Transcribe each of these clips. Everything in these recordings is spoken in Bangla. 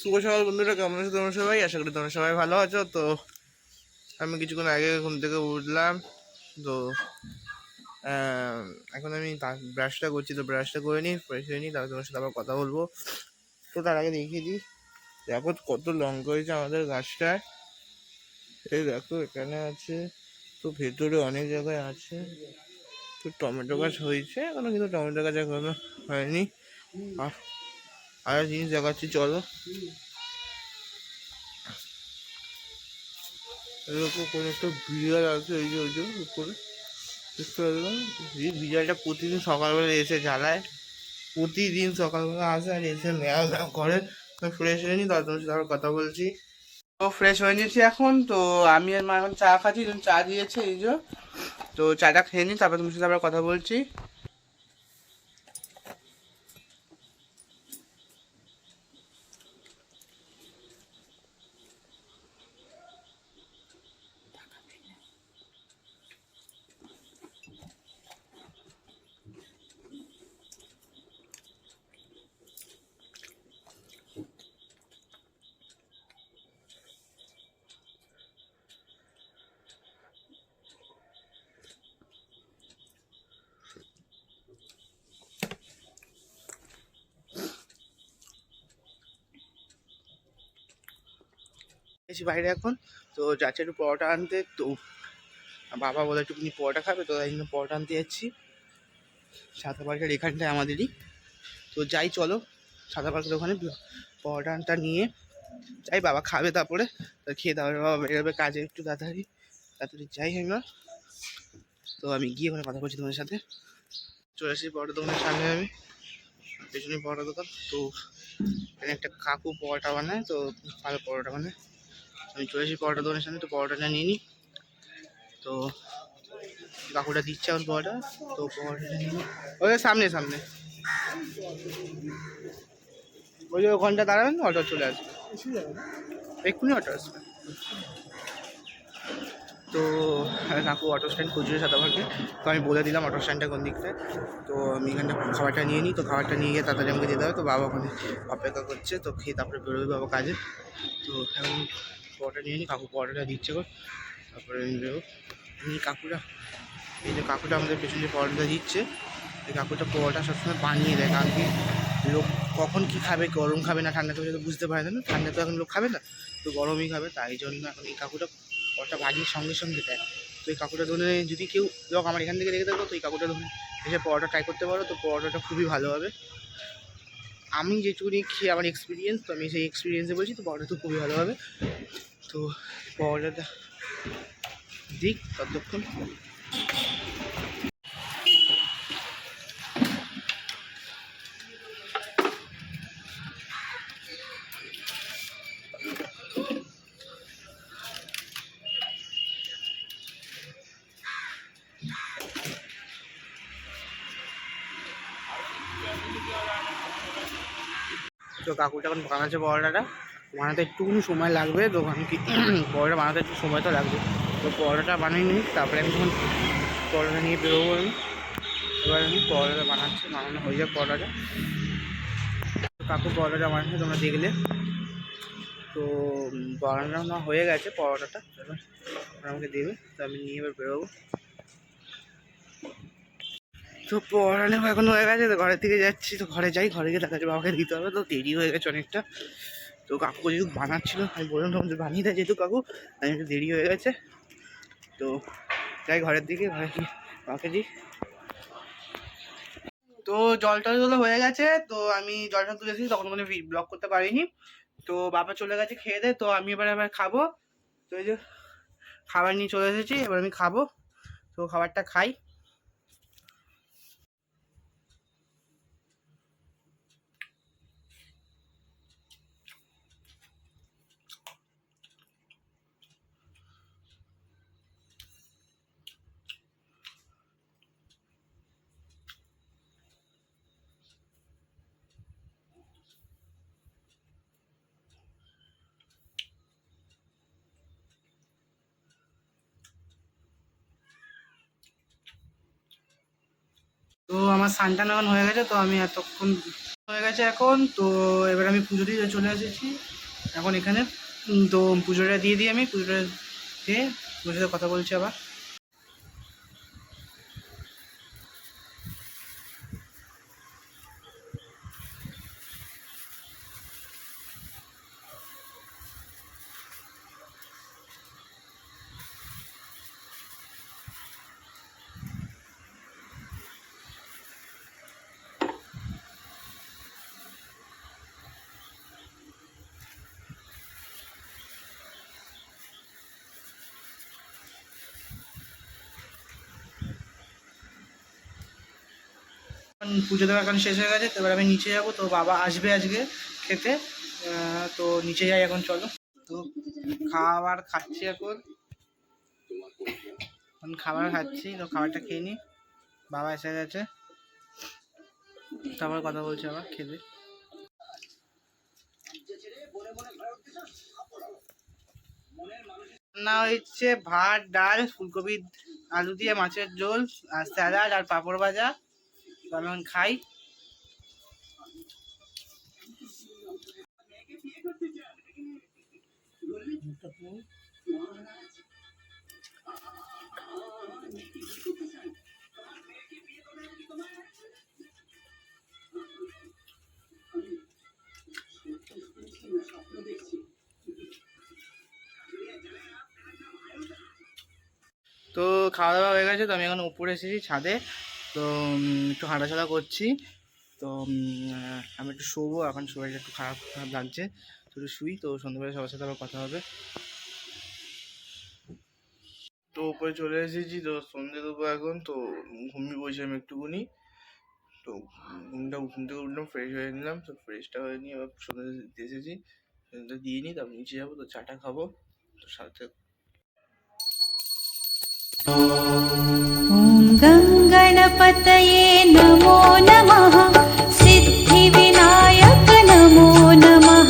শুভ সকাল বন্ধুরা, কেমন আছো তোমরা সবাই? আশা করি তোমরা সবাই ভালো আছো। তো আমি কিছুক্ষণ আগে ঘুম থেকে উঠলাম। তো এখন আমি ব্রাশটা করছি, তো ব্রাশটা করে নিই, ফ্রেশ হয়ে নিই, তারপর তোমার সাথে আবার কথা বলবো। তো তার আগে দেখিয়ে দিই, দেখো কত লঙ্কা হয়েছে আমাদের গাছটায়। এই দেখো এখানে আছে, তো ভেতরে অনেক জায়গায় আছে। তো টমেটো গাছ হয়েছে এখনো, কিন্তু টমেটো গাছ এখনো হয়নি। আর জিনিস দেখাচ্ছি, চলো। এরকম কোনো একটা বিড়াল আছে, এই যে ওই যে উপরে দেখতে পেলাম। এই বিড়ালটা প্রতিদিন সকালবেলা এসে জ্বালায়, প্রতিদিন সকালবেলা আসে আর এসে ম্যাও ম্যাও করে। তো ফ্রেশ হয়ে নি, তার সাথে কথা বলছি। তো ফ্রেশ হয়ে নিয়েছি এখন। তো আমি আর মা এখন চা খাচ্ছি, চা দিয়েছে এই যে। তো চাটা খেয়ে নিই, তারপর তোমার সাথে আবার কথা বলছি। এসে বাইরে এখন, তো যাচ্ছে একটু পরোটা আনতে। তো বাবা বলে একটুখানি পরোটা খাবে, তো তাই জন্য পরোটা আনতে যাচ্ছি। সাদা পার্কের এখানটায় আমাদেরই। তো যাই চলো, সাদা পার্কের ওখানে পরোটাটা নিয়ে যাই, বাবা খাবে, তারপরে খেয়ে তারপরে বাবা বেরোবে কাজে একটু তাড়াতাড়ি তাড়াতাড়ি যাই আমরা। তো আমি গিয়ে ওখানে কথা বলছি তোমাদের সাথে। চলে আসি পরোটা দোকানের সামনে, আমি পেছনে পরোটা দোকান। তো এখানে একটা কাকু পরোটা বানায়, তো ভালো পরোটা বানায়। আমি চলে আসি পরোটা দোকানের সামনে, তো পরোটাটা নিয়ে নিই। তো কাকুটা দিচ্ছে এখন পরোটা, তো পরোটাটা নিয়ে ওই সামনে সামনে ওই যে ওখানটা দাঁড়াবেন, অটো চলে আসবে, এক্ষুনি অটো আসবে। তো কাকু অটো স্ট্যান্ড খুঁজছে সাদামাকে, তো আমি বলে দিলাম অটো স্ট্যান্ডটা কোন দিকটায়। তো আমি এখানটা খাবারটা নিয়ে নিই, তো খাবারটা নিয়ে গিয়ে তাড়াতাড়ি আমাকে যেতে হবে। তো বাবা ওখানে অপেক্ষা করছে, তো খেয়ে তারপরে বেরোবে বাবা কাজে। তো এখন পরোটা নিয়ে নিই, কাকু পরোটাটা দিচ্ছে গো, তারপরে আমি বেরোবো। কাকুটা, এই যে কাকুটা আমাদের পেছনে পরোটা দিচ্ছে, এই কাকুটা পরোটা সবসময় বানিয়ে দেয়, কারণ কি লোক কখন কী খাবে, গরম খাবে না ঠান্ডা খাবে তো বুঝতে পারে না, ঠান্ডা তো এখন লোক খাবে না, তো গরমই খাবে, তাই জন্য এখন এই কাকুটা পরোটা বানিয়ে সঙ্গে সঙ্গে দেয়। তো এই কাকুটা ধরে যদি কেউ লোক আমার এখান থেকে রেখে দেবো, তো এই কাকুটা ধরে এসে পরোটা ট্রাই করতে পারো, তো পরোটাটা খুবই ভালো হবে। আমি যেটুকুনি খেয়ে আমার এক্সপিরিয়েন্স, তো আমি সেই এক্সপিরিয়েন্সে বলছি, তো পরোটা তো খুবই ভালো হবে। তো পরোটাটা দিক ততক্ষণ। তো কাকুটা এখন বানাচ্ছে পরোটাটা, বানাতে একটুখানি সময় লাগবে, তো ওখানে কি পরোটা বানাতে একটু সময় তো লাগবে। তো পরোটাটা বানিয়ে নিই, তারপরে আমি যখন পরোটা নিয়ে বেরোবো আমি। এবার আমি পরোটাটা বানানো হয়ে যাক পরোটাটা। তো কাকু পরোটাটা বানাচ্ছে তোমরা দেখলে। তো বানানো হয়ে গেছে পরোটাটা, এবার আমাকে দেবে, তো আমি নিয়ে এবার বেরোবো। তো পড়ানো এখন হয়ে গেছে, তো ঘরের দিকে যাচ্ছি। তো ঘরে যাই, ঘরে গিয়ে দেখা যাচ্ছে বাবাকে দিতে হবে, তো দেরি হয়ে গেছে অনেকটা। তো কাকু যেহেতু বানাচ্ছিল, আমি বললাম তোমাদের বানিয়ে দেয় যেহেতু কাকু, আমি একটু দেরি হয়ে গেছে। তো যাই ঘরের দিকে, ঘরে গিয়ে বাবাকে দিই। তো জল টলগুলো হয়ে গেছে, তো আমি জলটা তুলে এসেছি, তখন কোনো ব্লগ করতে পারিনি। তো বাবা চলে গেছে খেয়ে দেয়, তো আমি এবার খাবো। তো এই যে খাবার নিয়ে চলে এসেছি, এবার আমি খাবো। তো খাবারটা খাই। আমার স্নান এখন হয়ে গেছে, তো আমি এতক্ষণ হয়ে গেছে এখন। তো এবার আমি পুজো দিয়ে চলে এসেছি এখন এখানে। তো পুজোটা দিয়ে দিই, আমি পুজোটা দিয়ে পুজোর সাথে কথা বলছি আবার। পুজো দেওয়া এখন শেষ হয়ে গেছে, তো এবার আমি নিচে যাবো। তো বাবা আসবে আজকে খেতে, তো নিচে যাই এখন, চলো। তো খাবার খাচ্ছি এখন খাবার খাচ্ছি, তো খাবারটা খেয়ে নিই। বাবা এসে গেছে, তারপর কথা বলছি আবার খেতে। রান্না হয়েছে ভাত, ডাল, ফুলকপি আলু দিয়ে মাছের ঝোল, আর স্যালাড আর পাঁপড় ভাজা। তো আমি এখন খাই। তো খাওয়া দাওয়া হয়ে গেছে, তো আমি এখন উপরে এসেছি ছাদে। তো একটু হাঁটাচলা করছি। তো আমি একটু শোবো এখন, শরীরটা একটু খারাপ খারাপ লাগছে, তো একটু শুই। তো সন্ধ্যাবেলা সবার সাথে আবার কথা হবে। তো উপরে চলে এসেছি, তো সন্ধ্যে দেবো এখন। তো ঘুমিয়ে বসে আমি একটুকুনি। তো ঘুম থেকে উঠলাম, ফ্রেশ হয়ে নিলাম। তো ফ্রেশটা হয়ে নিয়ে এবার সন্ধ্যা দিতে এসেছি, সন্ধ্যা দিয়ে নিই, তারপর নিচে যাবো। তো চাটা খাবো, তো সাথে ॐ गङ्गणपतये नमो नमः सिद्धिविनायक नमो नमः।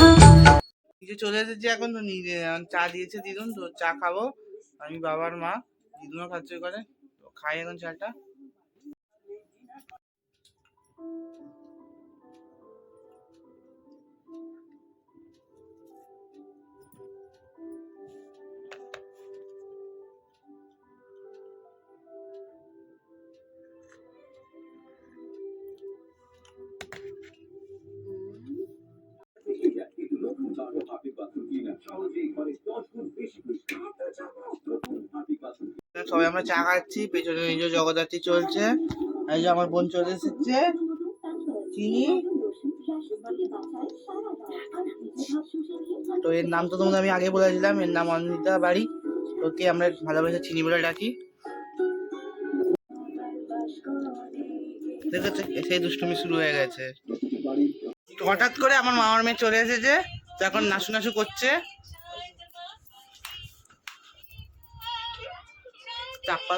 নিচে চলে এসেছি এখন। তো চা দিয়েছে দিদুন, তো চা খাবো আমি, বাবার মা, দিদুনও খাচ্ছে করে। তো খাই এখন চাটা। সবাই আমরা চা খাচ্ছি, পেছনে নিজের জগদ্ধাত্রী চলছে। এই যে আমার বোন চলে এসেছে, চিনি। তো এর নাম তো তোমাদের আমি আগে বলেছিলাম, এর নাম অনিতা বাড়ি। ওকে আমরা ভালোবাসে চিনি বলে ডাকি। দেখেছে, সেই দুষ্টুমি শুরু হয়ে গেছে। তো হঠাৎ করে আমার মামার মেয়ে চলে এসেছে, তো এখন নাচু নাচু করছে। চাপ্পা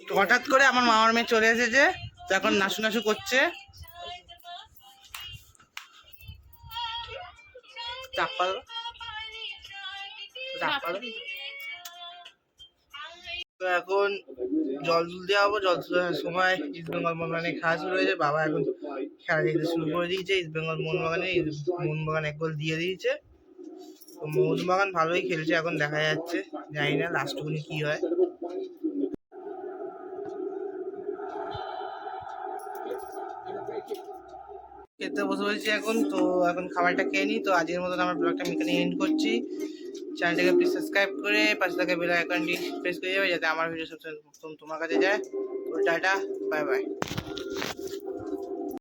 তো হঠাৎ করে আমার মামার মেয়ে চলে এসেছে, তো এখন নাচু নাচু করছে। চাপ্পা তো এখন জল তুলতে যাবো। জল তোলার সময় ইস্ট বেঙ্গল মোহনবাগানে খেলা শুরু হয়েছে। বাবা এখন খেলা দেখতে শুরু করে দিয়েছে। ইস্ট বেঙ্গল মোহনবাগানে, মোহনবাগান এক গোল দিয়ে দিয়েছে। তো মোহনবাগান ভালোই খেলছে এখন, দেখা যাচ্ছে। জানি না লাস্টটুকুনি কি হয়। খেতে বসে বলছি এখন। তো এখন খাবারটা খেয়ে নিই। তো আজকের মতন আমার ব্লগটা আমি এখানে এন্ড করছি। চ্যানেলটাকে প্লিজ সাবস্ক্রাইব করে পাশে থাকা বেল আইকনটি প্রেস করে যাবে, যাতে আমার ভিডিও সবসময় তোমার কাছে যায়। তো টাটা, বাই বাই।